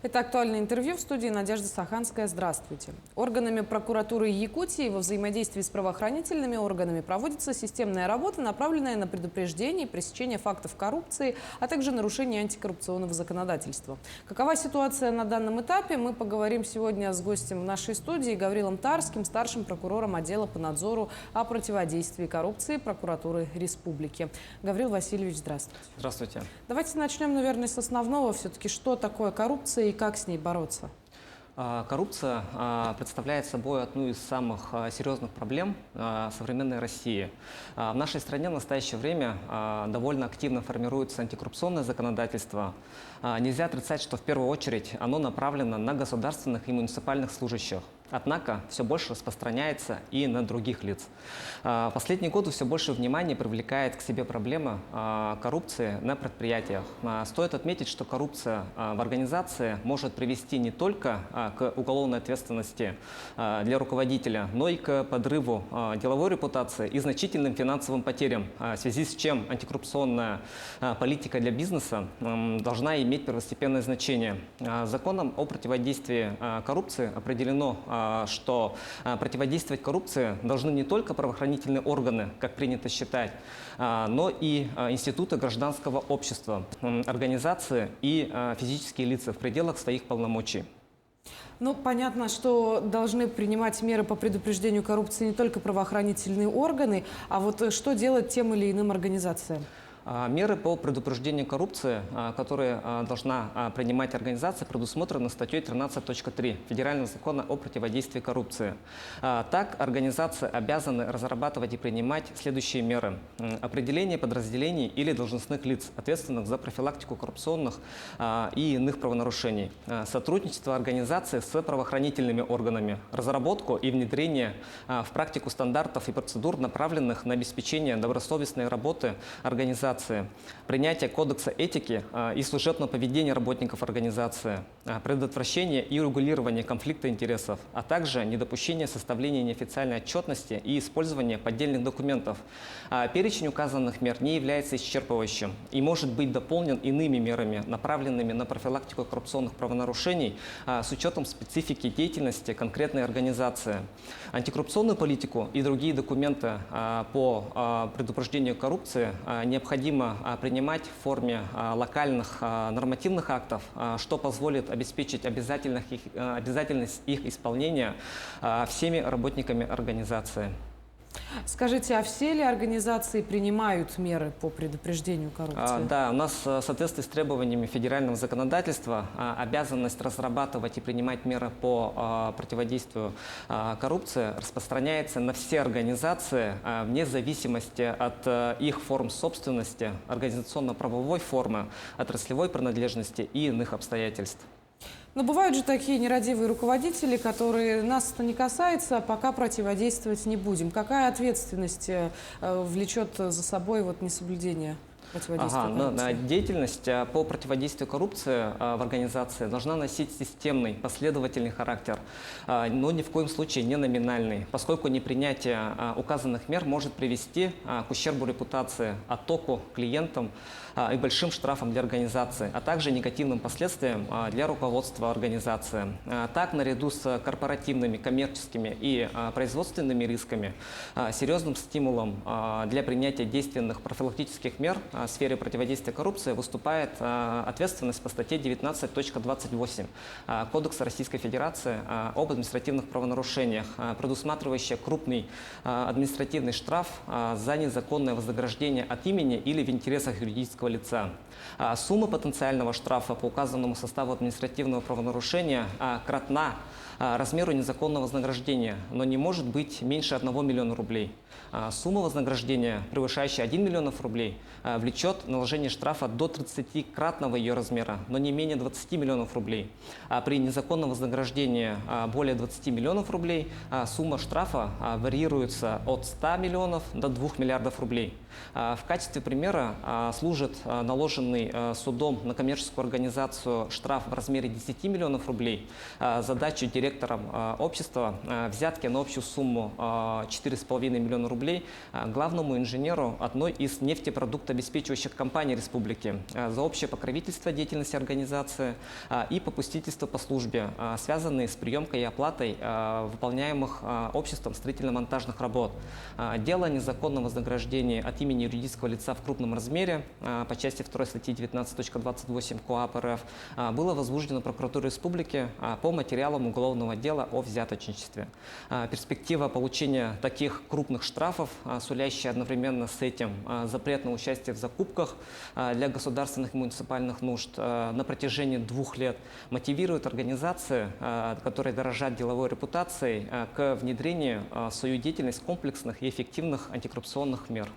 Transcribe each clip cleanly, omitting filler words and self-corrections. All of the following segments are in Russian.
Это актуальное интервью в студии Надежда Саханская. Здравствуйте. Органами прокуратуры Якутии во взаимодействии с правоохранительными органами проводится системная работа, направленная на предупреждение и пресечение фактов коррупции, а также нарушение антикоррупционного законодательства. Какова ситуация на данном этапе, мы поговорим сегодня с гостем в нашей студии Гаврилом Тарским, старшим прокурором отдела по надзору о противодействии коррупции прокуратуры республики. Гаврил Васильевич, здравствуйте. Здравствуйте. Давайте начнем, наверное, с основного. Все-таки, что такое коррупция и как с ней бороться? Коррупция представляет собой одну из самых серьезных проблем современной России. В нашей стране в настоящее время довольно активно формируется антикоррупционное законодательство. Нельзя отрицать, что в первую очередь оно направлено на государственных и муниципальных служащих. Однако все больше распространяется и на других лиц. В последние годы все больше внимания привлекает к себе проблема коррупции на предприятиях. Стоит отметить, что коррупция в организации может привести не только к уголовной ответственности для руководителя, но и к подрыву деловой репутации и значительным финансовым потерям, в связи с чем антикоррупционная политика для бизнеса должна иметь первостепенное значение. Законом о противодействии коррупции определено, что противодействовать коррупции должны не только правоохранительные органы, как принято считать, но и институты гражданского общества, организации и физические лица в пределах своих полномочий. Ну, понятно, что должны принимать меры по предупреждению коррупции не только правоохранительные органы, а вот что делать тем или иным организациям? Меры по предупреждению коррупции, которые должна принимать организация, предусмотрены статьей 13.3 Федерального закона о противодействии коррупции. Так, организации обязаны разрабатывать и принимать следующие меры. Определение подразделений или должностных лиц, ответственных за профилактику коррупционных и иных правонарушений. Сотрудничество организации с правоохранительными органами. Разработку и внедрение в практику стандартов и процедур, направленных на обеспечение добросовестной работы организации. Принятие кодекса этики и служебного поведения работников организации, предотвращение и регулирование конфликта интересов, а также недопущение составления неофициальной отчетности и использования поддельных документов. Перечень указанных мер не является исчерпывающим и может быть дополнен иными мерами, направленными на профилактику коррупционных правонарушений с учетом специфики деятельности конкретной организации. Антикоррупционную политику и другие документы по предупреждению коррупции необходимо принимать в форме локальных нормативных актов, что позволит обеспечить обязательность их исполнения всеми работниками организации. Скажите, а все ли организации принимают меры по предупреждению коррупции? Да, у нас в соответствии с требованиями федерального законодательства обязанность разрабатывать и принимать меры по противодействию коррупции распространяется на все организации вне зависимости от их форм собственности, организационно-правовой формы, отраслевой принадлежности и иных обстоятельств. Но бывают же такие нерадивые руководители, которые нас это не касается, а пока противодействовать не будем. Какая ответственность влечет за собой несоблюдение противодействия коррупции? Деятельность по противодействию коррупции в организации должна носить системный, последовательный характер, но ни в коем случае не номинальный, поскольку непринятие указанных мер может привести к ущербу репутации, оттоку клиентам и большим штрафам для организации, а также негативным последствиям для руководства организации. Так, наряду с корпоративными, коммерческими и производственными рисками, серьезным стимулом для принятия действенных профилактических мер в сфере противодействия коррупции выступает ответственность по статье 19.28 Кодекса Российской Федерации об административных правонарушениях, предусматривающая крупный административный штраф за незаконное вознаграждение от имени или в интересах юридического лица. Сумма потенциального штрафа по указанному составу административного правонарушения кратна размеру незаконного вознаграждения, но не может быть меньше 1 миллиона рублей. Сумма вознаграждения, превышающая 1 миллион рублей, влечет наложение штрафа до 30-кратного ее размера, но не менее 20 миллионов рублей. А при незаконном вознаграждении более 20 миллионов рублей сумма штрафа варьируется от 100 миллионов до 2 миллиардов рублей. В качестве примера служит наложенный судом на коммерческую организацию штраф в размере 10 миллионов рублей за дачу директором общества взятки на общую сумму 4,5 миллиона рублей главному инженеру одной из нефтепродуктообеспечивающих обеспечивающих компаний республики за общее покровительство деятельности организации и попустительство по службе, связанные с приемкой и оплатой выполняемых обществом строительно-монтажных работ. Дело о незаконном вознаграждении от имени юридического лица в крупном размере по части 2 статьи 19.28 КоАП РФ было возбуждено прокуратурой республики по материалам уголовного дела о взяточничестве. Перспектива получения таких крупных штрафов, сулящая одновременно с этим запрет на участие в закупках для государственных и муниципальных нужд на протяжении 2 лет, мотивирует организации, которые дорожат деловой репутацией, к внедрению в свою деятельность комплексных и эффективных антикоррупционных мер.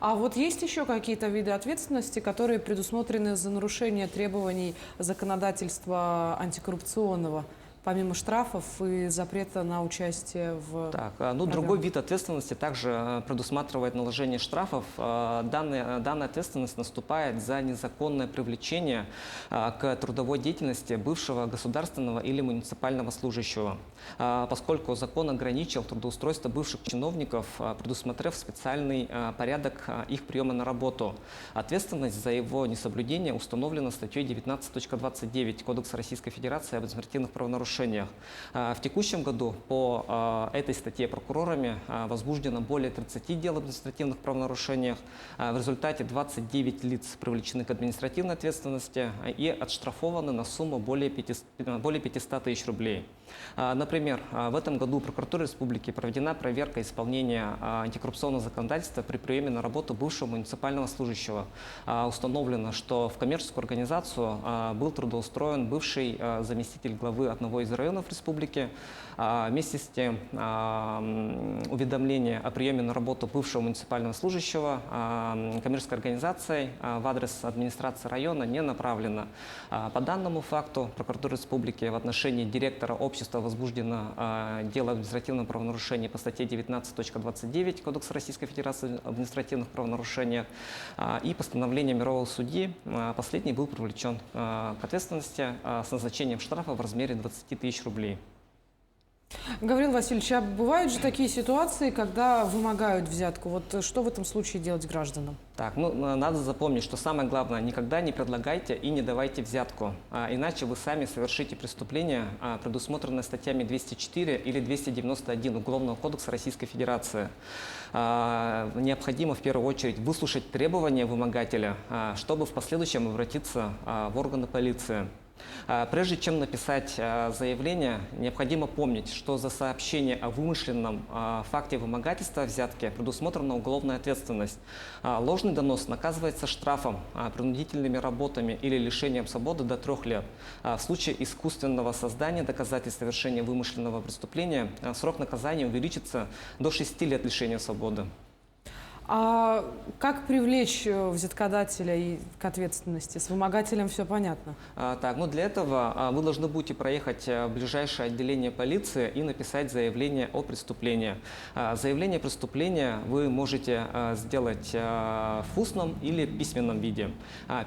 А вот есть еще какие-то виды ответственности, которые предусмотрены за нарушение требований законодательства антикоррупционного, помимо штрафов и запрета на участие в программах? Другой вид ответственности также предусматривает наложение штрафов. Данная ответственность наступает за незаконное привлечение к трудовой деятельности бывшего государственного или муниципального служащего, поскольку закон ограничил трудоустройство бывших чиновников, предусмотрев специальный порядок их приема на работу. Ответственность за его несоблюдение установлена статьей 19.29 Кодекса Российской Федерации об административных правонарушениях. В текущем году по этой статье прокурорами возбуждено более 30 дел об административных правонарушениях. В результате 29 лиц привлечены к административной ответственности и отштрафованы на сумму более 500 тысяч рублей. Например, в этом году прокуратурой республики проведена проверка исполнения антикоррупционного законодательства при приеме на работу бывшего муниципального служащего. Установлено, что в коммерческую организацию был трудоустроен бывший заместитель главы одного из районов республики. Вместе с тем, уведомление о приеме на работу бывшего муниципального служащего коммерческой организацией в адрес администрации района не направлено. По данному факту прокуратуры республики в отношении директора общества возбуждено дело об административном правонарушении по статье 19.29 Кодекса Российской Федерации об административных правонарушениях и постановление мирового судьи. Последний был привлечен к ответственности с назначением штрафа в размере 20 тысяч рублей. Гаврил Васильевич, а бывают же такие ситуации, когда вымогают взятку? Вот что в этом случае делать гражданам? Надо запомнить, что самое главное, никогда не предлагайте и не давайте взятку, иначе вы сами совершите преступление, предусмотренное статьями 204 или 291 Уголовного кодекса Российской Федерации. Необходимо в первую очередь выслушать требования вымогателя, чтобы в последующем обратиться в органы полиции. Прежде чем написать заявление, необходимо помнить, что за сообщение о вымышленном факте вымогательства взятки предусмотрена уголовная ответственность. Ложный донос наказывается штрафом, принудительными работами или лишением свободы до 3 лет. В случае искусственного создания доказательств совершения вымышленного преступления срок наказания увеличится до 6 лет лишения свободы. А как привлечь взяткодателя и к ответственности? С вымогателем все понятно. Для этого вы должны будете проехать в ближайшее отделение полиции и написать заявление о преступлении. Заявление о преступлении вы можете сделать в устном или письменном виде.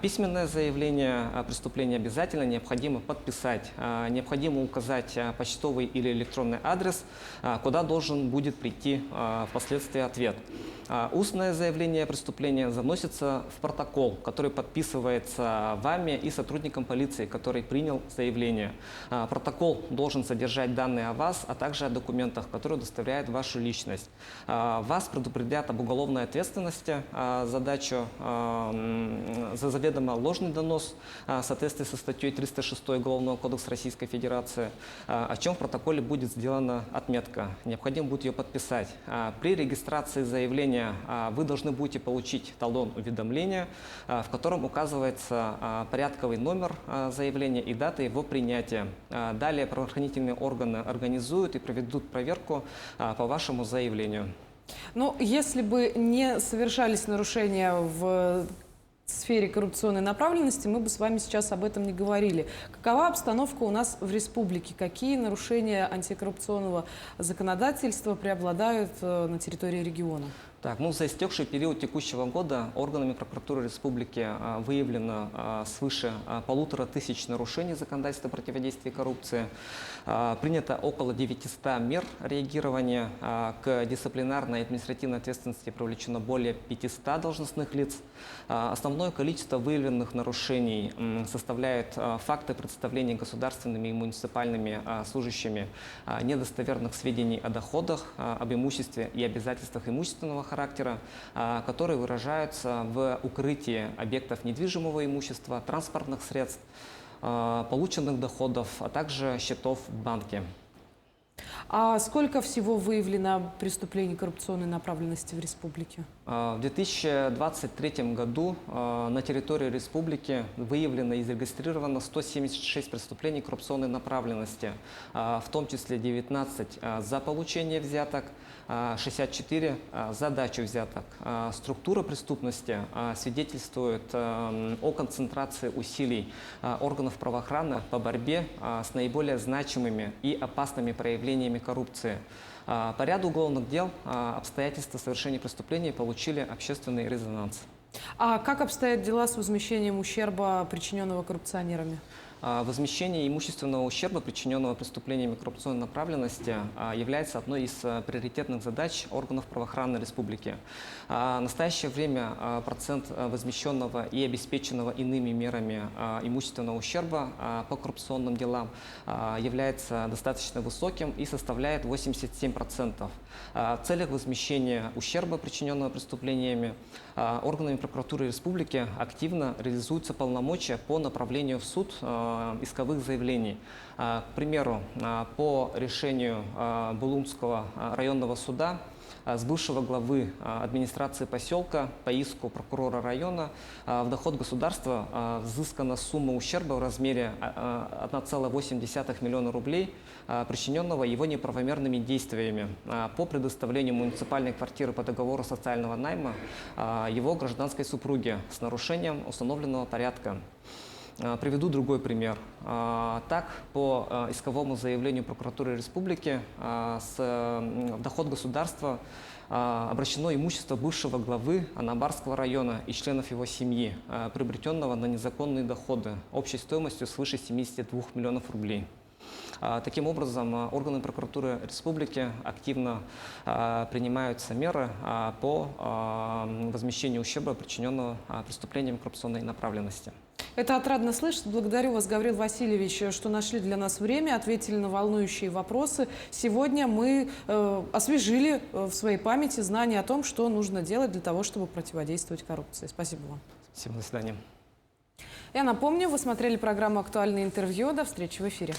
Письменное заявление о преступлении обязательно необходимо подписать. Необходимо указать почтовый или электронный адрес, куда должен будет прийти впоследствии ответ. Устное заявление о преступлении заносится в протокол, который подписывается вами и сотрудником полиции, который принял заявление. Протокол должен содержать данные о вас, а также о документах, которые удостоверяют вашу личность. Вас предупредят об уголовной ответственности за заведомо ложный донос в соответствии со статьей 306 Уголовного кодекса Российской Федерации, о чем в протоколе будет сделана отметка. Необходимо будет ее подписать. При регистрации заявления вы должны будете получить талон уведомления, в котором указывается порядковый номер заявления и дата его принятия. Далее правоохранительные органы организуют и проведут проверку по вашему заявлению. Если бы не совершались нарушения в сфере коррупционной направленности, мы бы с вами сейчас об этом не говорили. Какова обстановка у нас в республике? Какие нарушения антикоррупционного законодательства преобладают на территории региона? Так, ну, за истекший период текущего года органами прокуратуры республики выявлено свыше 1500 нарушений законодательства противодействия коррупции. Принято около 900 мер реагирования. К дисциплинарной и административной ответственности привлечено более 500 должностных лиц. Основное количество выявленных нарушений составляет факты представления государственными и муниципальными служащими недостоверных сведений о доходах, об имуществе и обязательствах имущественного характера, которые выражаются в укрытии объектов недвижимого имущества, транспортных средств, полученных доходов, а также счетов в банке. А сколько всего выявлено преступлений коррупционной направленности в республике? В 2023 году на территории республики выявлено и зарегистрировано 176 преступлений коррупционной направленности, в том числе 19 за получение взяток, 64 за дачу взяток. Структура преступности свидетельствует о концентрации усилий органов правоохраны по борьбе с наиболее значимыми и опасными проявлениями коррупции. По ряду уголовных дел обстоятельства совершения преступлений получили общественный резонанс. А как обстоят дела с возмещением ущерба, причиненного коррупционерами? Возмещение имущественного ущерба, причиненного преступлениями коррупционной направленности, является одной из приоритетных задач органов правоохраны республики. В настоящее время процент возмещенного и обеспеченного иными мерами имущественного ущерба по коррупционным делам является достаточно высоким и составляет 87%. В целях возмещения ущерба, причиненного преступлениями, органами прокуратуры республики активно реализуются полномочия по направлению в суд исковых заявлений. К примеру, по решению Булумского районного суда с бывшего главы администрации поселка по иску прокурора района в доход государства взыскана сумма ущерба в размере 1,8 миллиона рублей, причиненного его неправомерными действиями по предоставлению муниципальной квартиры по договору социального найма его гражданской супруге с нарушением установленного порядка. Приведу другой пример. Так, по исковому заявлению прокуратуры республики в доход государства обращено имущество бывшего главы Анабарского района и членов его семьи, приобретенного на незаконные доходы общей стоимостью свыше 72 миллионов рублей. Таким образом, органы прокуратуры республики активно принимаются меры по возмещению ущерба, причиненного преступлением коррупционной направленности. Это отрадно слышать. Благодарю вас, Гаврил Васильевич, что нашли для нас время, ответили на волнующие вопросы. Сегодня мы освежили в своей памяти знания о том, что нужно делать для того, чтобы противодействовать коррупции. Спасибо вам. Спасибо, до свидания. Я напомню, вы смотрели программу «Актуальное интервью». До встречи в эфире.